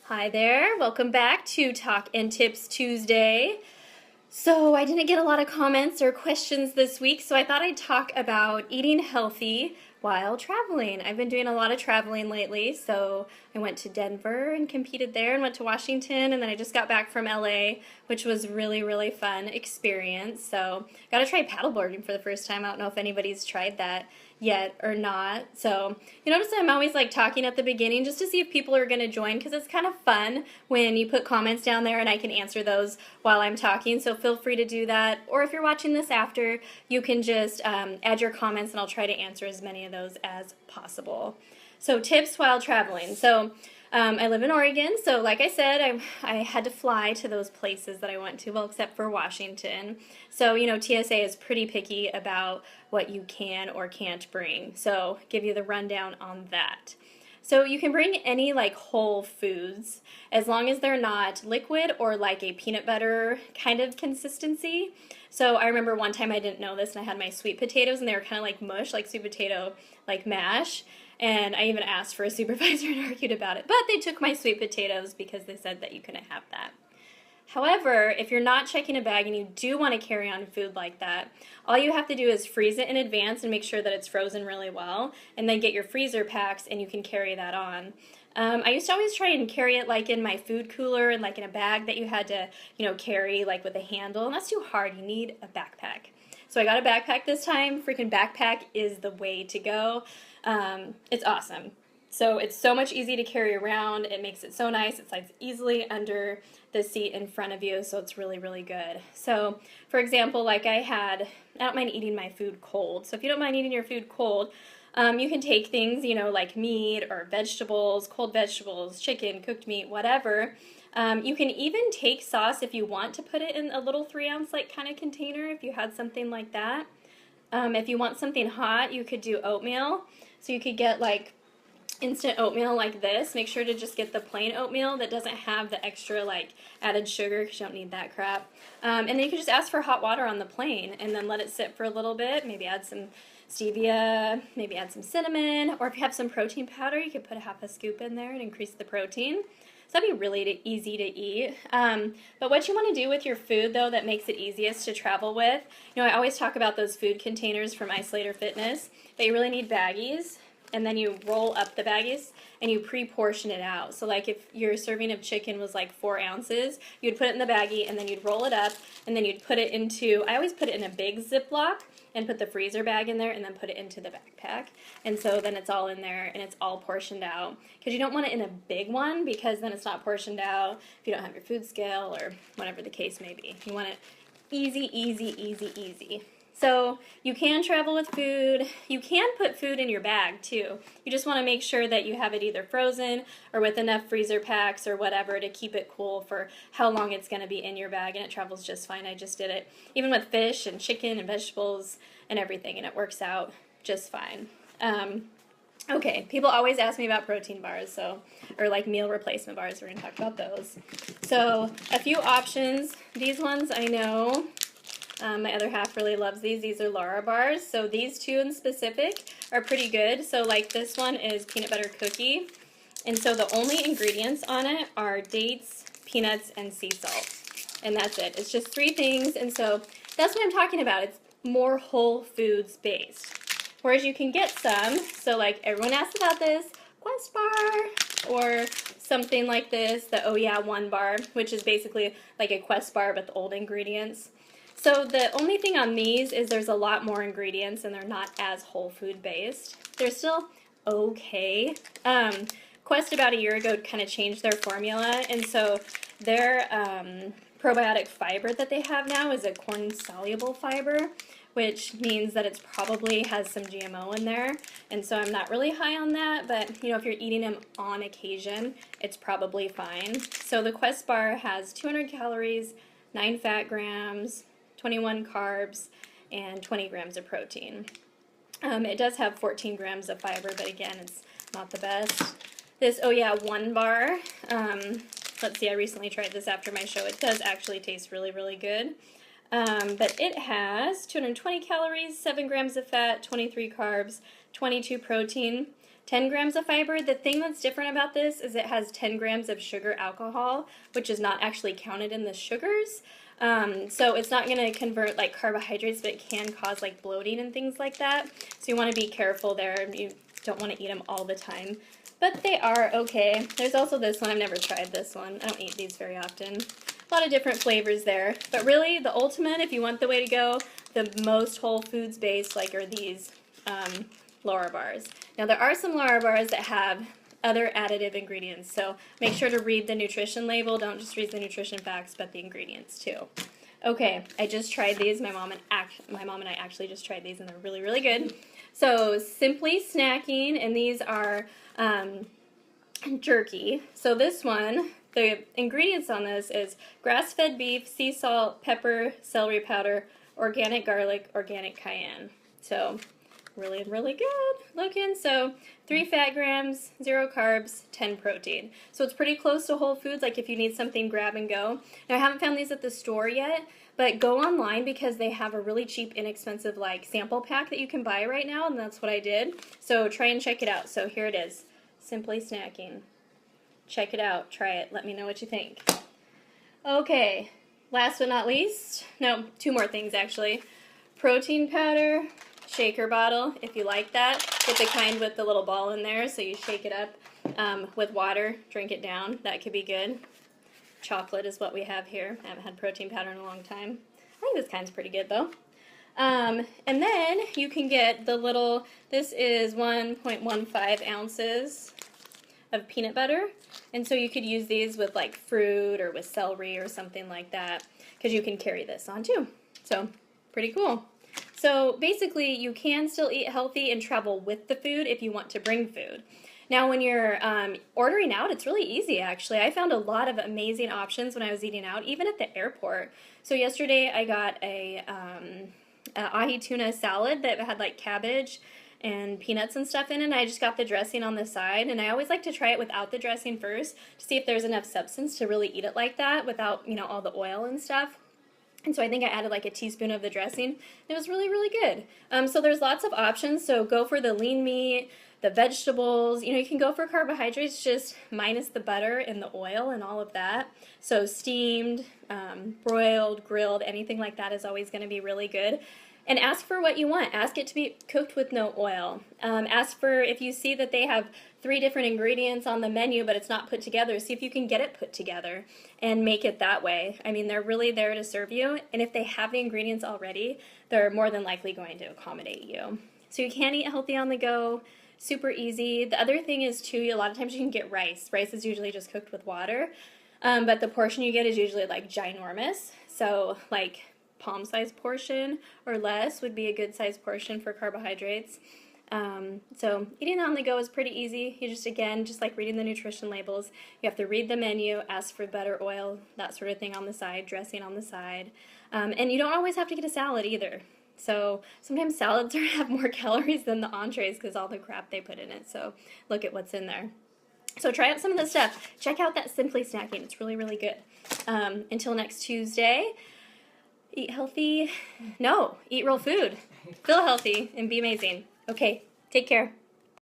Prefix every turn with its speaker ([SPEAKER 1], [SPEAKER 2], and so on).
[SPEAKER 1] Hi there, welcome back to Talk and Tips Tuesday. So, I didn't get a lot of comments or questions this week, so I thought I'd talk about eating healthy while traveling. I've been doing a lot of traveling lately, so I went to Denver and competed there and went to Washington, and then I just got back from LA, which was really fun experience. So, got to try paddleboarding for the first time. I don't know if anybody's tried that yet or not. So you notice I'm always like talking at the beginning just to see if people are going to join, because it's kind of fun when you put comments down there and I can answer those while I'm talking. So feel free to do that. Or if you're watching this after, you can just add your comments and I'll try to answer as many of those as possible. So tips while traveling. So I live in Oregon, so like I said, I had to fly to those places that I went to, well, except for Washington. So, TSA is pretty picky about what you can or can't bring. So, give you the rundown on that. So, you can bring any like whole foods as long as they're not liquid or like a peanut butter kind of consistency. So, I remember one time I didn't know this and I had my sweet potatoes and they were kind of like mush, like sweet potato, like mash. And I even asked for a supervisor and argued about it. But they took my sweet potatoes because they said that you couldn't have that. However, if you're not checking a bag and you do want to carry on food like that, all you have to do is freeze it in advance and make sure that it's frozen really well, and then get your freezer packs and you can carry that on. I used to always try and carry it like in my food cooler and like in a bag that you had to, carry like with a handle, and that's too hard. You need a backpack. So I got a backpack this time. Freaking backpack is the way to go. It's awesome. So it's so much easy to carry around. It makes it so nice. It slides easily under the seat in front of you, so it's really good. So, for example, like I don't mind eating my food cold. So if you don't mind eating your food cold, you can take things, like meat or vegetables, cold vegetables, chicken, cooked meat, whatever. You can even take sauce if you want to put it in a little 3-ounce like kind of container if you had something like that. If you want something hot, you could do oatmeal. So you could get like instant oatmeal like this. Make sure to just get the plain oatmeal that doesn't have the extra like added sugar, because you don't need that crap. And then you can just ask for hot water on the plane and then let it sit for a little bit. Maybe add some stevia, maybe add some cinnamon, or if you have some protein powder, you could put a half a scoop in there and increase the protein. So that'd be really easy to eat. But what you want to do with your food, though, that makes it easiest to travel with, I always talk about those food containers from Isolator Fitness, but you really need baggies. And then you roll up the baggies and you pre-portion it out. So like if your serving of chicken was like 4 ounces, you'd put it in the baggie and then you'd roll it up and then you'd put it into, I always put it in a big Ziploc and put the freezer bag in there and then put it into the backpack. And so then it's all in there and it's all portioned out. Because you don't want it in a big one, because then it's not portioned out if you don't have your food scale or whatever the case may be. You want it easy. So you can travel with food. You can put food in your bag too. You just want to make sure that you have it either frozen or with enough freezer packs or whatever to keep it cool for how long it's going to be in your bag, and it travels just fine. I just did it even with fish and chicken and vegetables and everything, and it works out just fine. Okay, people always ask me about protein bars, or like meal replacement bars. We're going to talk about those. So a few options. These ones I know. My other half really loves these. These are Lara bars. So these two in specific are pretty good. So like this one is peanut butter cookie. And so the only ingredients on it are dates, peanuts, and sea salt. And that's it. It's just 3 things. And so that's what I'm talking about. It's more whole foods based. Whereas you can get some, so like everyone asks about this, Quest bar, or something like this, the Oh Yeah One bar, which is basically like a Quest bar but the old ingredients. So the only thing on these is there's a lot more ingredients and they're not as whole food based. They're still okay. Quest about a year ago kind of changed their formula, and so their probiotic fiber that they have now is a corn soluble fiber, which means that it probably has some GMO in there. And so I'm not really high on that, but if you're eating them on occasion, it's probably fine. So the Quest bar has 200 calories, 9 fat grams, 21 carbs, and 20 grams of protein. It does have 14 grams of fiber, but again, it's not the best. This Oh Yeah One bar, let's see, I recently tried this after my show. It does actually taste really good. But it has 220 calories, 7 grams of fat, 23 carbs, 22 protein. 10 grams of fiber. The thing that's different about this is it has 10 grams of sugar alcohol, which is not actually counted in the sugars. So it's not going to convert like carbohydrates, but it can cause like bloating and things like that. So you want to be careful there. You don't want to eat them all the time. But they are okay. There's also this one. I've never tried this one. I don't eat these very often. A lot of different flavors there. But really, the ultimate, if you want the way to go, the most whole foods based like are these Lorabars. Now there are some Lorabars that have other additive ingredients, so make sure to read the nutrition label. Don't just read the nutrition facts, but the ingredients too. Okay, I just tried these. My mom and I actually just tried these, and they're really, really good. So Simply Snacking, and these are jerky. So this one, the ingredients on this is grass-fed beef, sea salt, pepper, celery powder, organic garlic, organic cayenne. So really, really good looking. So 3 fat grams, 0 carbs, 10 protein. So it's pretty close to Whole Foods, like if you need something grab and go. Now I haven't found these at the store yet, but go online because they have a really cheap, inexpensive like sample pack that you can buy right now, and that's what I did. So try and check it out. So here it is, Simply Snacking. Check it out, try it, let me know what you think. Okay, last but not least, no, 2 more things actually. Protein powder, shaker bottle, if you like that. Get the kind with the little ball in there, so you shake it up with water, drink it down. That could be good. Chocolate is what we have here. I haven't had protein powder in a long time. I think this kind's pretty good though. And then you can get the little, this is 1.15 ounces of peanut butter. And so you could use these with like fruit or with celery or something like that, because you can carry this on too. So pretty cool. So basically you can still eat healthy and travel with the food if you want to bring food. Now when you're ordering out, it's really easy actually. I found a lot of amazing options when I was eating out, even at the airport. So yesterday I got a ahi tuna salad that had like cabbage and peanuts and stuff in it, and I just got the dressing on the side, and I always like to try it without the dressing first to see if there's enough substance to really eat it like that without, you know, all the oil and stuff. And so I think I added like a teaspoon of the dressing. It was really, really good. So there's lots of options, so go for the lean meat, the vegetables, you know, you can go for carbohydrates just minus the butter and the oil and all of that. So steamed, broiled, grilled, anything like that is always going to be really good. And ask for what you want. Ask it to be cooked with no oil. Ask for, if you see that they have 3 different ingredients on the menu but it's not put together, see if you can get it put together and make it that way. I mean, they're really there to serve you, and if they have the ingredients already, they're more than likely going to accommodate you. So you can eat healthy on the go, super easy. The other thing is too, a lot of times you can get rice. Rice is usually just cooked with water, but the portion you get is usually like ginormous. So like palm-sized portion or less would be a good size portion for carbohydrates. So eating on the go is pretty easy. You just, again, just like reading the nutrition labels, you have to read the menu, ask for butter, oil, that sort of thing on the side, dressing on the side. And you don't always have to get a salad either. So sometimes salads have more calories than the entrees because all the crap they put in it. So look at what's in there. So try out some of this stuff. Check out that Simply Snacking. It's really, really good. Until next Tuesday, eat healthy. No, eat real food. Feel healthy and be amazing. Okay, take care.